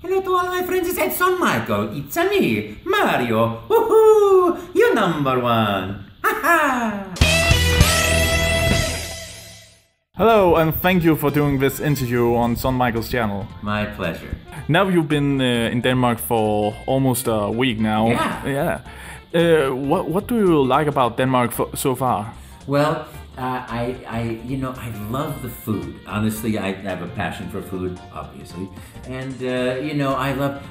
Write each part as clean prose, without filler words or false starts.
Hello to all my friends at Son Michael. It's me, Mario. Woohoo! You're number one. Ha Hello, and thank you for doing this interview on Son Michael's channel. My pleasure. Now you've been in Denmark for almost a week now. Yeah. What do you like about Denmark so far? Well, I love the food. Honestly, I have a passion for food, obviously. And,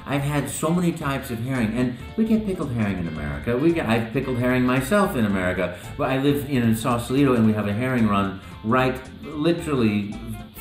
I've had so many types of herring. And we get pickled herring in America. I've pickled herring myself in America. Well, I live in Sausalito, and we have a herring run right, literally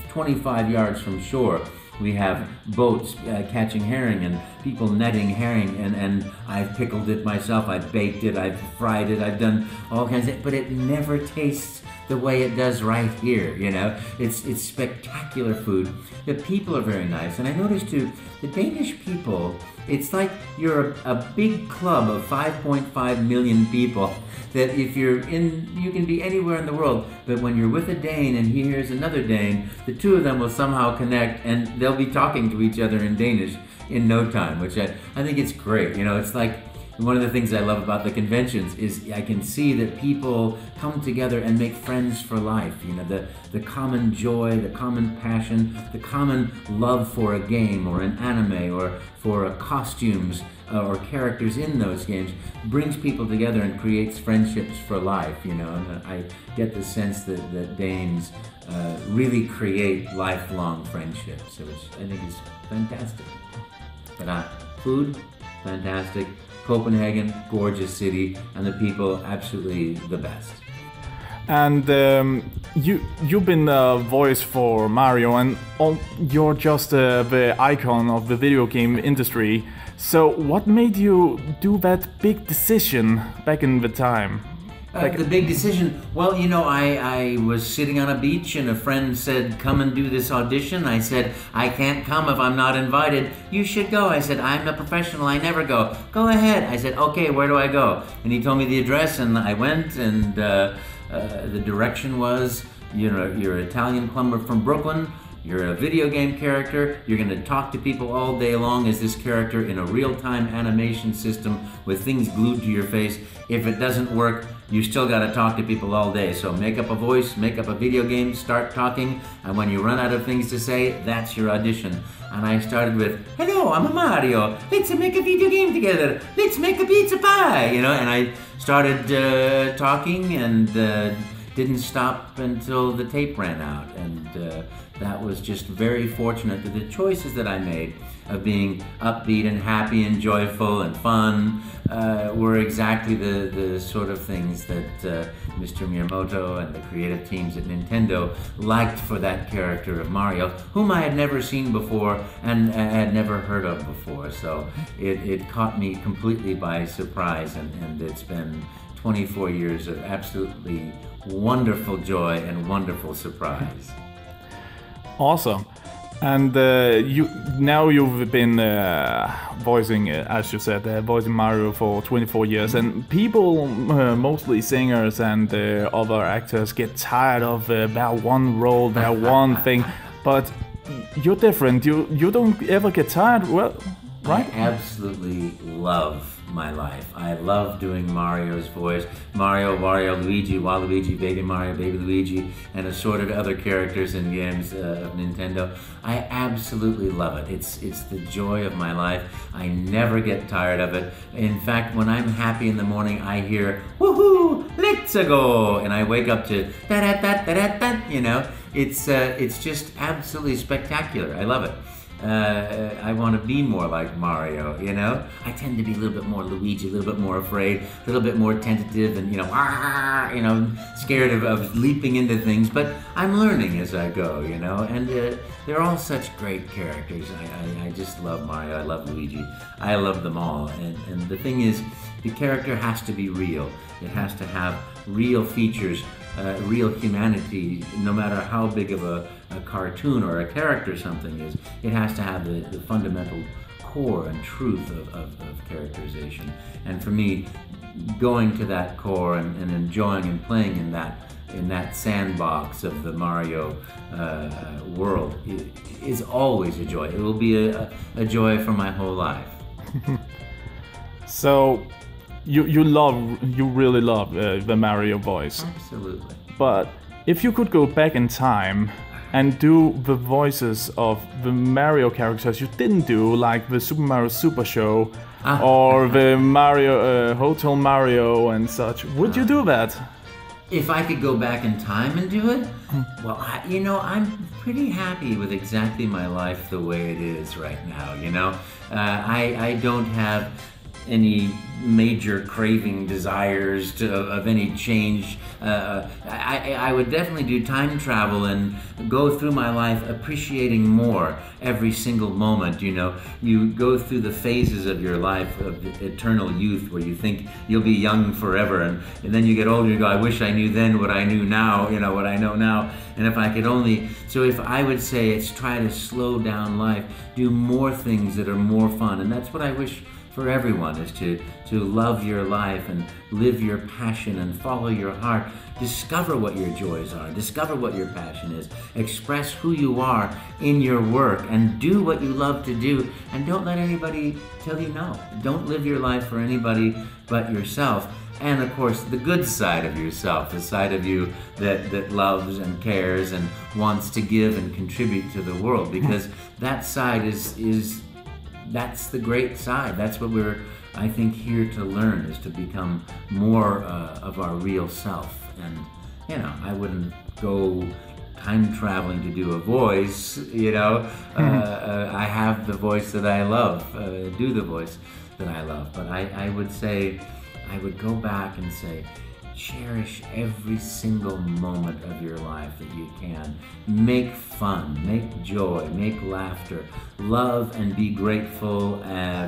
25 yards from shore. We have boats catching herring and people netting herring, and I've pickled it myself, I've baked it, I've fried it, I've done all kinds of, but it never tastes the way it does right here, you know. It's spectacular food. The people are very nice, and I noticed too, the Danish people, it's like you're a big club of 5.5 million people, that if you can be anywhere in the world, but when you're with a Dane and he hears another Dane, the two of them will somehow connect and they'll be talking to each other in Danish in no time, which I think it's great. You know, it's like one of the things I love about the conventions is I can see that people come together and make friends for life. You know, the common joy, the common passion, the common love for a game or an anime or for costumes or characters in those games brings people together and creates friendships for life, you know. And I get the sense that Danes really create lifelong friendships, which I think is fantastic. But food, fantastic. Copenhagen, gorgeous city, and the people absolutely the best. And you've been the voice for Mario, and you're just the icon of the video game industry. So what made you do that big decision back in the time? The big decision, well, you know, I was sitting on a beach and a friend said, come and do this audition. I said, I can't come if I'm not invited. You should go. I said, I'm a professional, I never go. Go ahead. I said, okay, where do I go? And he told me the address, and I went, and the direction was, you know, you're an Italian plumber from Brooklyn. You're a video game character. You're going to talk to people all day long as this character in a real-time animation system with things glued to your face. If it doesn't work, you still got to talk to people all day. So make up a voice, make up a video game, start talking, and when you run out of things to say, that's your audition. And I started with, hello, I'm a Mario. Let's make a video game together. Let's make a pizza pie, you know. And I started talking and didn't stop until the tape ran out. And that was just very fortunate that the choices that I made of being upbeat and happy and joyful and fun were exactly the sort of things that Mr. Miyamoto and the creative teams at Nintendo liked for that character of Mario, whom I had never seen before and had never heard of before. So it caught me completely by surprise, and it's been 24 years of absolutely wonderful joy and wonderful surprise. Awesome. And you've been voicing, as you said, voicing Mario for 24 years, and people, mostly singers and other actors, get tired of that one role, that one thing. But you're different. You don't ever get tired, well, right? I absolutely love my life. I love doing Mario's voice. Mario, Wario, Luigi, Waluigi, Baby Mario, Baby Luigi, and assorted other characters in games of Nintendo. I absolutely love it. It's the joy of my life. I never get tired of it. In fact, when I'm happy in the morning, I hear, woohoo, let's go, and I wake up to da-da-da-da-da-da, you know. It's just absolutely spectacular. I love it. I want to be more like Mario, you know? I tend to be a little bit more Luigi, a little bit more afraid, a little bit more tentative and, scared of leaping into things, but I'm learning as I go, you know? And they're all such great characters. I just love Mario, I love Luigi, I love them all. And the thing is, the character has to be real. It has to have real features, real humanity, no matter how big of a cartoon or a character something is. It has to have the fundamental core and truth of characterization. And for me, going to that core and enjoying and playing in that sandbox of the Mario world is always a joy. It will be a joy for my whole life. So you really love the Mario voice. Absolutely. But if you could go back in time and do the voices of the Mario characters you didn't do, like the Super Mario Super Show or the Mario Hotel Mario and such, would you do that? If I could go back in time and do it, well, I'm pretty happy with exactly my life the way it is right now. I don't have any major craving desires of any change. I would definitely do time travel and go through my life appreciating more every single moment. You go through the phases of your life of eternal youth where you think you'll be young forever, and then you get older, you go, I wish I knew then what I knew now, what I know now. And if I could only, so if I would say it's try to slow down life, do more things that are more fun. And that's what I wish for everyone, is to love your life and live your passion and follow your heart. Discover what your joys are, discover what your passion is, express who you are in your work, and do what you love to do, and don't let anybody tell you no. Don't live your life for anybody but yourself. And of course, the good side of yourself, the side of you that loves and cares and wants to give and contribute to the world, because that side that's the great side. That's what we're, I think, here to learn, is to become more of our real self. And, I wouldn't go time traveling to do a voice, I have the voice that I love, do the voice that I love. But I would say, I would go back and say, cherish every single moment of your life that you can. Make fun, make joy, make laughter. Love and be grateful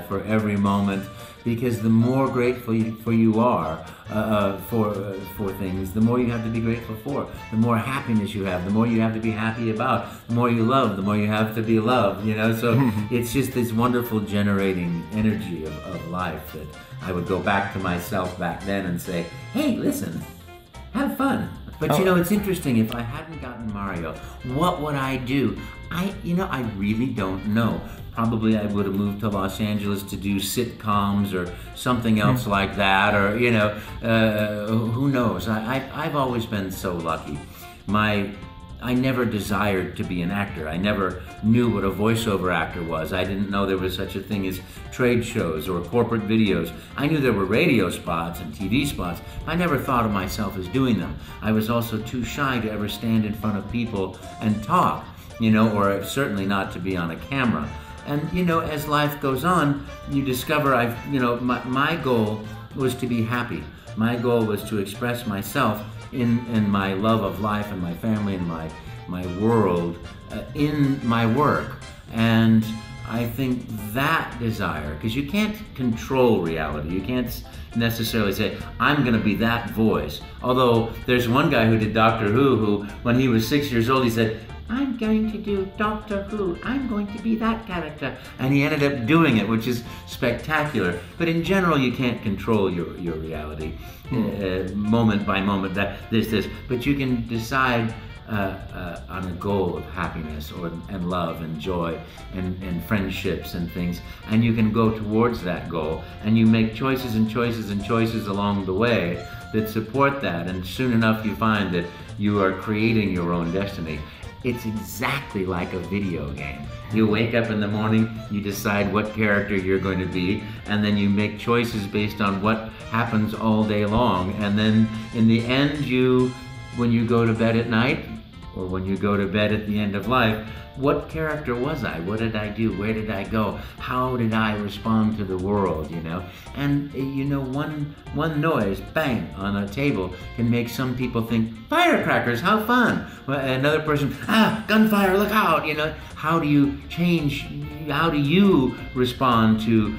for every moment, because the more grateful you are for things, the more you have to be grateful for. The more happiness you have, the more you have to be happy about. The more you love, the more you have to be loved. So it's just this wonderful generating energy of life that I would go back to myself back then and say, hey, listen, have fun. But it's interesting, if I hadn't gotten Mario, what would I do? I really don't know. Probably I would have moved to Los Angeles to do sitcoms or something else like that, or, who knows? I've always been so lucky. I never desired to be an actor. I never knew what a voiceover actor was. I didn't know there was such a thing as trade shows or corporate videos. I knew there were radio spots and TV spots. I never thought of myself as doing them. I was also too shy to ever stand in front of people and talk, or certainly not to be on a camera. And, as life goes on, you discover my goal was to be happy. My goal was to express myself in my love of life and my family and my world in my work. And I think that desire, because you can't control reality, you can't necessarily say, I'm going to be that voice. Although there's one guy who did Doctor Who, when he was 6 years old, he said, I'm going to do Doctor Who, I'm going to be that character. And he ended up doing it, which is spectacular. But in general, you can't control your reality, moment by moment, that this. But you can decide on a goal of happiness and love and joy and friendships and things. And you can go towards that goal. And you make choices and choices and choices along the way that support that. And soon enough, you find that you are creating your own destiny. It's exactly like a video game. You wake up in the morning, you decide what character you're going to be, and then you make choices based on what happens all day long. And then in the end, when you go to bed at night, or when you go to bed at the end of life, what character was I? What did I do? Where did I go? How did I respond to the world, And, one noise, bang, on a table can make some people think, firecrackers, how fun. Well, another person, gunfire, look out, How do you change, how do you respond to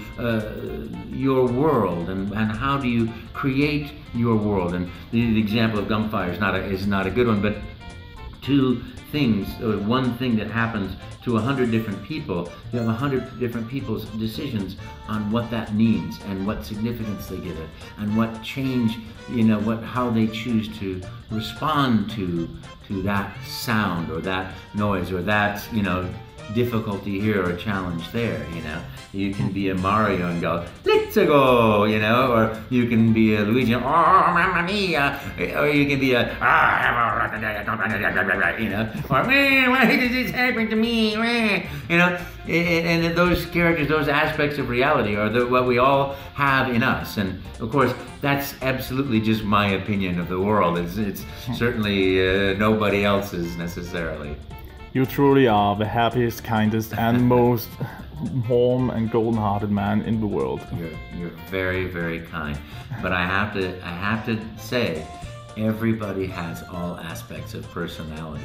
your world, and how do you create your world? And the example of gunfire is not a good one, but two things, or one thing that happens to 100 different people, you have 100 different people's decisions on what that means and what significance they give it and what change, how they choose to respond to that sound or that noise or that, difficulty here or challenge there, You can be a Mario and go, let's go, or you can be a Luigi, oh, mamma mia, or you can be a, or, why did this happen to me, and those characters, those aspects of reality are what we all have in us, and of course, that's absolutely just my opinion of the world. It's certainly nobody else's necessarily. You truly are the happiest, kindest, and most warm and golden-hearted man in the world. You're very, very kind. But I have to say, everybody has all aspects of personality.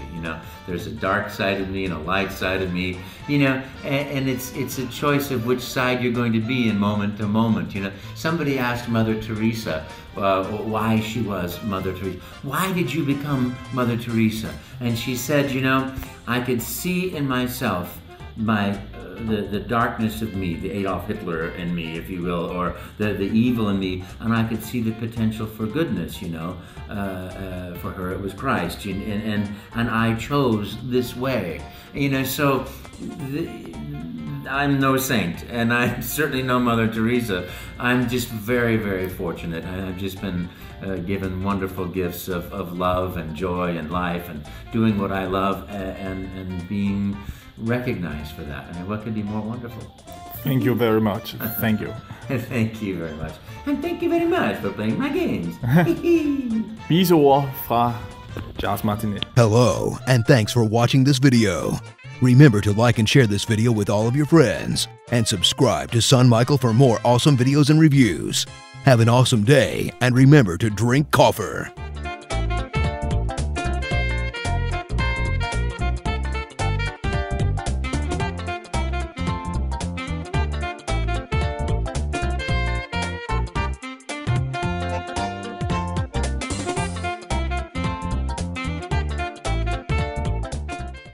There's a dark side of me and a light side of me. And it's a choice of which side you're going to be in moment to moment. Somebody asked Mother Teresa why she was Mother Teresa. Why did you become Mother Teresa? And she said, I could see in myself the darkness of me, the Adolf Hitler in me, if you will, or the evil in me, and I could see the potential for goodness, for her it was Christ, and I chose this way, so I'm no saint, and I'm certainly no Mother Teresa. I'm just very, very fortunate. I've just been given wonderful gifts of love and joy and life and doing what I love and being recognized for that. I mean, what could be more wonderful? Thank you very much. Thank you. Thank you very much. And thank you very much for playing my games. Vise ord fra Charles Martinet. Hello, and thanks for watching this video. Remember to like and share this video with all of your friends. And subscribe to Son Michael for more awesome videos and reviews. Have an awesome day, and remember to drink coffee.